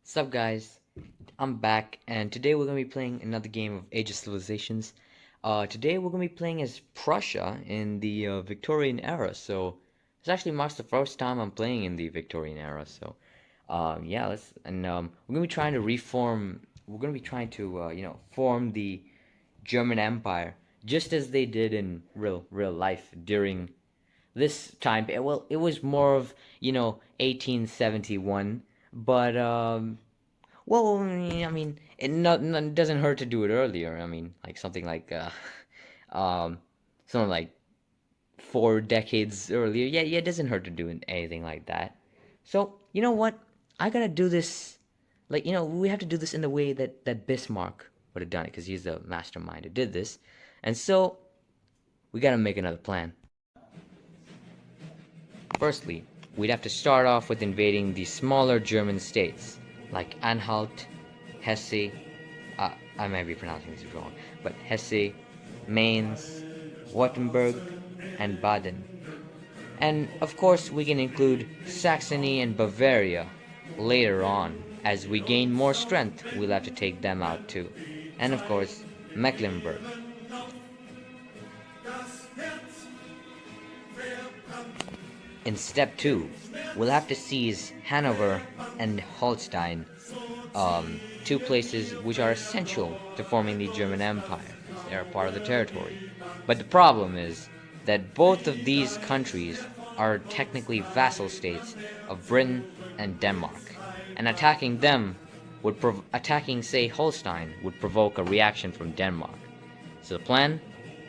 Sup guys, I'm back and today we're going to be playing another game of Age of Civilizations. Today we're going to be playing as Prussia in the Victorian era, so this actually marks the first time I'm playing in the Victorian era, so yeah, we're going to be trying to form the German Empire, just as they did in real life during this time. Well, it was more of, 1871, but well, I mean, it doesn't hurt to do it earlier. I mean, like um, something like 4 decades earlier. Yeah, it doesn't hurt to do anything like that. So, you know what? I gotta do this, we have to do this in the way that Bismarck would have done it, because he's the mastermind who did this. And so, we gotta make another plan. Firstly, we'd have to start off with invading the smaller German states, like Anhalt, Hesse, I might be pronouncing this wrong, but Hesse, Mainz, Württemberg, and Baden. And of course, we can include Saxony and Bavaria later on. As we gain more strength, we'll have to take them out too. And of course, Mecklenburg. In step 2, we'll have to seize Hanover and Holstein, two places which are essential to forming the German Empire. They are part of the territory. But the problem is that both of these countries are technically vassal states of Britain and Denmark, and attacking, say, Holstein would provoke a reaction from Denmark. So the plan,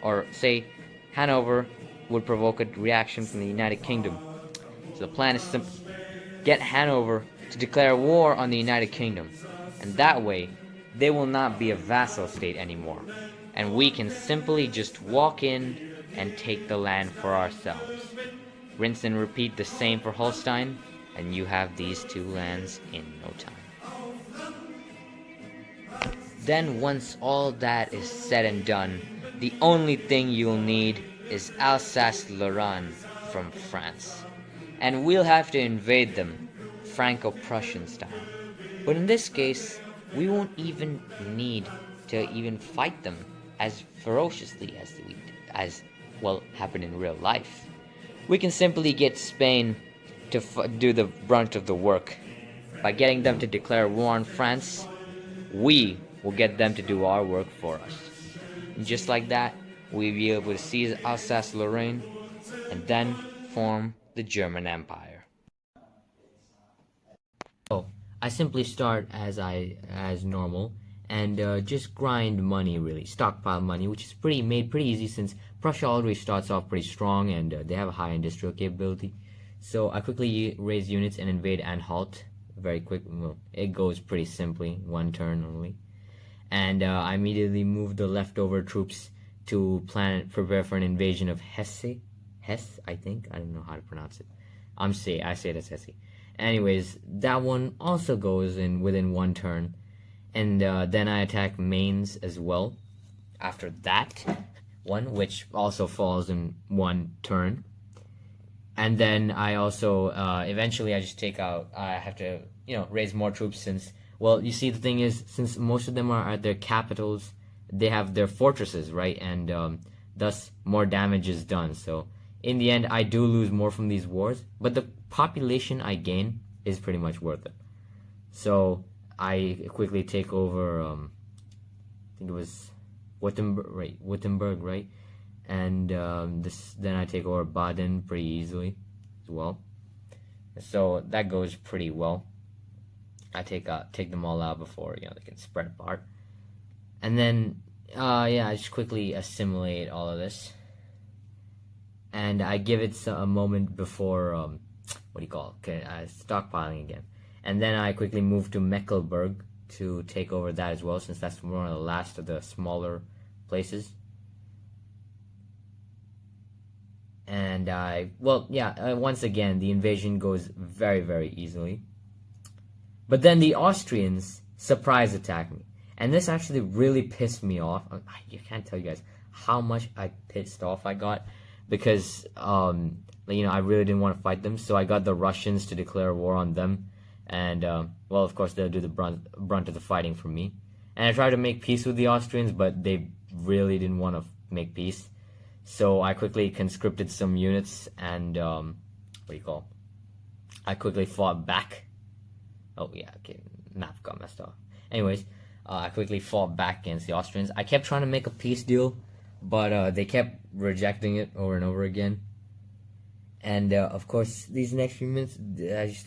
or say, Hanover would provoke a reaction from the United Kingdom. So the plan is simple: get Hanover to declare war on the United Kingdom, and that way they will not be a vassal state anymore, and we can simply just walk in and take the land for ourselves. Rinse and repeat the same for Holstein, and you have these two lands in no time. Then once all that is said and done, the only thing you'll need is Alsace-Lorraine from France, and we'll have to invade them Franco-Prussian style. But in this case, we won't even need to even fight them as ferociously as happened in real life. We can simply get Spain to do the brunt of the work. By getting them to declare war on France, we will get them to do our work for us. And just like that, we'll be able to seize Alsace-Lorraine and then form the German Empire. So I simply start as normal and just grind money, really stockpile money, which is made pretty easy since Prussia already starts off pretty strong and they have a high industrial capability. So I quickly raise units and invade Anhalt. Very quick. Well, it goes pretty simply, one turn only. And I immediately move the leftover troops to prepare for an invasion of Hesse. Hesse, I think. I don't know how to pronounce it. I say it as Hesse. Anyways, that one also goes in within one turn. And then I attack Mainz as well. After that one, which also falls in one turn. And then I also, eventually I just take out, I have to, raise more troops since, well, you see, the thing is, since most of them are at their capitals, they have their fortresses, right? And thus more damage is done. So in the end, I do lose more from these wars, but the population I gain is pretty much worth it. So I quickly take over, I think it was Württemberg, right? And then I take over Baden pretty easily as well. So that goes pretty well. I take them all out before they can spread apart. And then I just quickly assimilate all of this, and I give it a moment before stockpiling again. And then I quickly move to Mecklenburg to take over that as well, since that's one of the last of the smaller places. And once again, the invasion goes very, very easily. But then the Austrians surprise attack me. And this actually really pissed me off. I can't tell you guys how much pissed off I got, because, I really didn't want to fight them. So I got the Russians to declare war on them and well, of course, they'll do the brunt of the fighting for me. And I tried to make peace with the Austrians, but they really didn't want to make peace. So I quickly conscripted some units, and I quickly fought back. Oh yeah, okay, map got messed up. Anyways, I quickly fought back against the Austrians. I kept trying to make a peace deal, but they kept rejecting it over and over again. And of course, these next few minutes,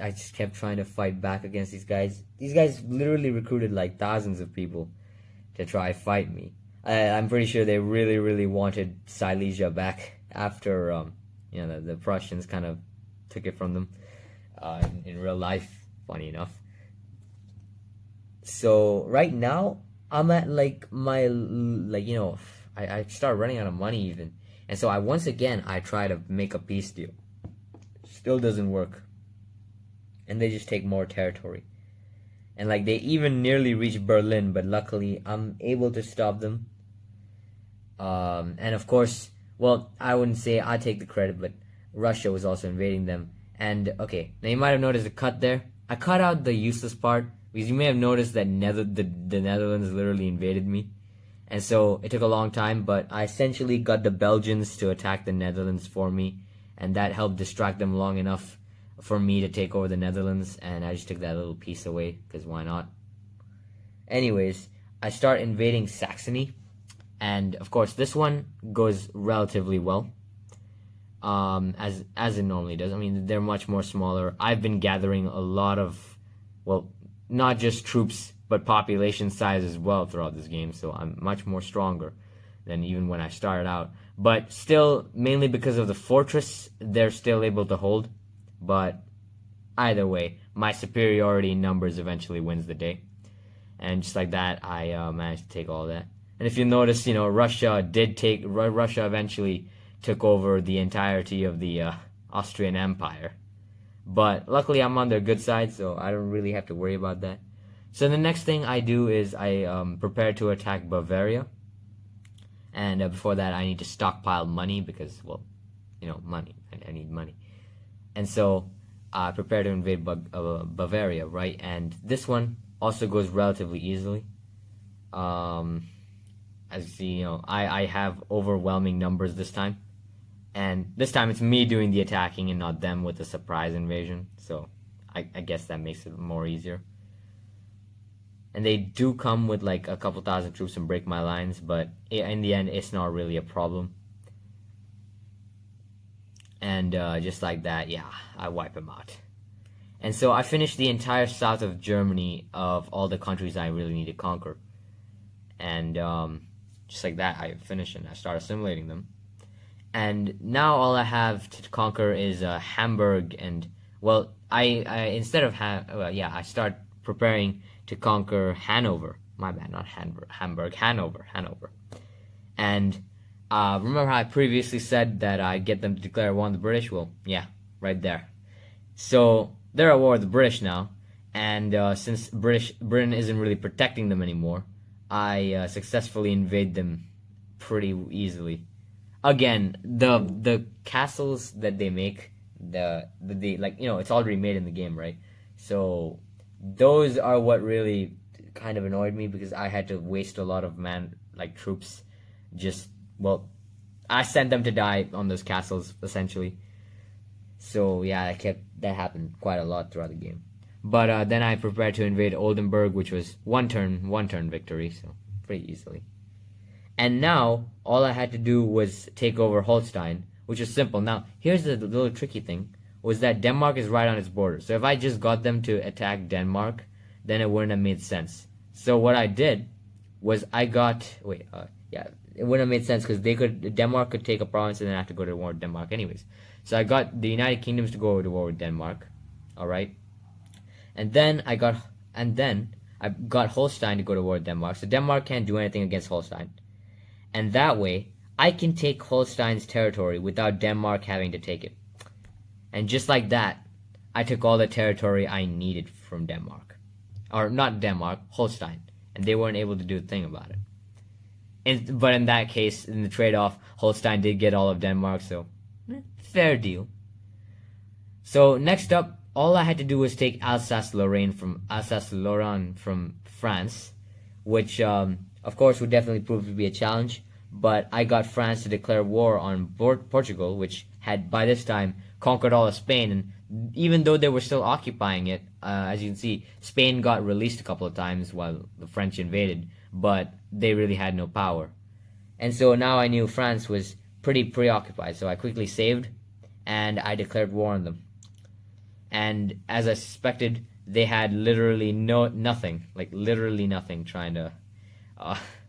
I just kept trying to fight back against these guys. These guys literally recruited like thousands of people to try fight me. I'm pretty sure they really wanted Silesia back after the Prussians kind of took it from them in real life. Funny enough. So right now I'm at like my I start running out of money even. And so once again I try to make a peace deal. Still doesn't work. And they just take more territory. And like they even nearly reach Berlin, but luckily I'm able to stop them. And of course, well, I wouldn't say I take the credit, but Russia was also invading them. And okay, now you might have noticed a cut there. I cut out the useless part because you may have noticed that the Netherlands literally invaded me. And so it took a long time, but I essentially got the Belgians to attack the Netherlands for me, and that helped distract them long enough for me to take over the Netherlands, and I just took that little piece away, because why not? Anyways, I start invading Saxony, and of course this one goes relatively well, as it normally does. I mean, they're much more smaller. I've been gathering a lot of, well, not just troops, but population size as well throughout this game, so I'm much more stronger than even when I started out. But still, mainly because of the fortress, they're still able to hold. But either way, my superiority in numbers eventually wins the day. And just like that, I managed to take all that. And if you notice, Russia eventually took over the entirety of the Austrian Empire. But luckily I'm on their good side, so I don't really have to worry about that. So the next thing I do is I prepare to attack Bavaria. And before that, I need to stockpile money because, well, money. I need money. And so I prepare to invade Bavaria, right? And this one also goes relatively easily. As you see, I have overwhelming numbers this time. And this time it's me doing the attacking and not them with the surprise invasion. So I guess that makes it more easier. And they do come with like a couple thousand troops and break my lines, but in the end, it's not really a problem. And just like that, yeah, I wipe them out. And so I finished the entire south of Germany of all the countries I really need to conquer. And just like that, I finish and I start assimilating them. And now all I have to conquer is Hamburg, and well, I start preparing to conquer Hanover. My bad, not Hamburg, Hanover. And remember how I previously said that I'd get them to declare war on the British? Well, yeah, right there. So they're at war with the British now, and since Britain isn't really protecting them anymore, I successfully invade them pretty easily. Again, the castles that they make, it's already made in the game, right? So those are what really kind of annoyed me, because I had to waste a lot of troops. I sent them to die on those castles essentially. So yeah, that happened quite a lot throughout the game. But then I prepared to invade Oldenburg, which was one turn victory, so pretty easily. And now, all I had to do was take over Holstein, which is simple. Now, here's the little tricky thing, was that Denmark is right on its border. So if I just got them to attack Denmark, then it wouldn't have made sense. So what I did was it wouldn't have made sense because Denmark could take a province and then have to go to war with Denmark anyways. So I got the United Kingdoms to go to war with Denmark, alright? And then I got Holstein to go to war with Denmark. So Denmark can't do anything against Holstein. And that way, I can take Holstein's territory without Denmark having to take it. And just like that, I took all the territory I needed from Denmark. Or not Denmark, Holstein. And they weren't able to do a thing about it. But in that case, in the trade-off, Holstein did get all of Denmark, so fair deal. So next up, all I had to do was take Alsace-Lorraine from France, which of course would definitely prove to be a challenge. But I got France to declare war on Portugal, which had by this time conquered all of Spain. And even though they were still occupying it, as you can see, Spain got released a couple of times while the French invaded, but they really had no power. And so now I knew France was pretty preoccupied, so I quickly saved, and I declared war on them. And as I suspected, they had literally nothing, like literally nothing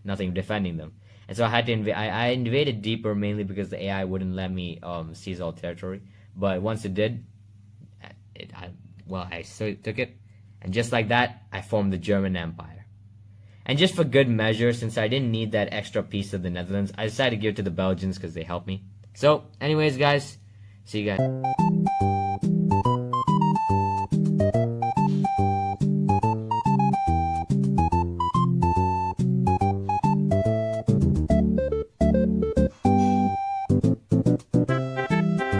nothing defending them. And so I had to I invaded deeper, mainly because the AI wouldn't let me seize all territory. But once it did, I took it, and just like that, I formed the German Empire. And just for good measure, since I didn't need that extra piece of the Netherlands, I decided to give it to the Belgians because they helped me. So, anyways, guys, see you guys.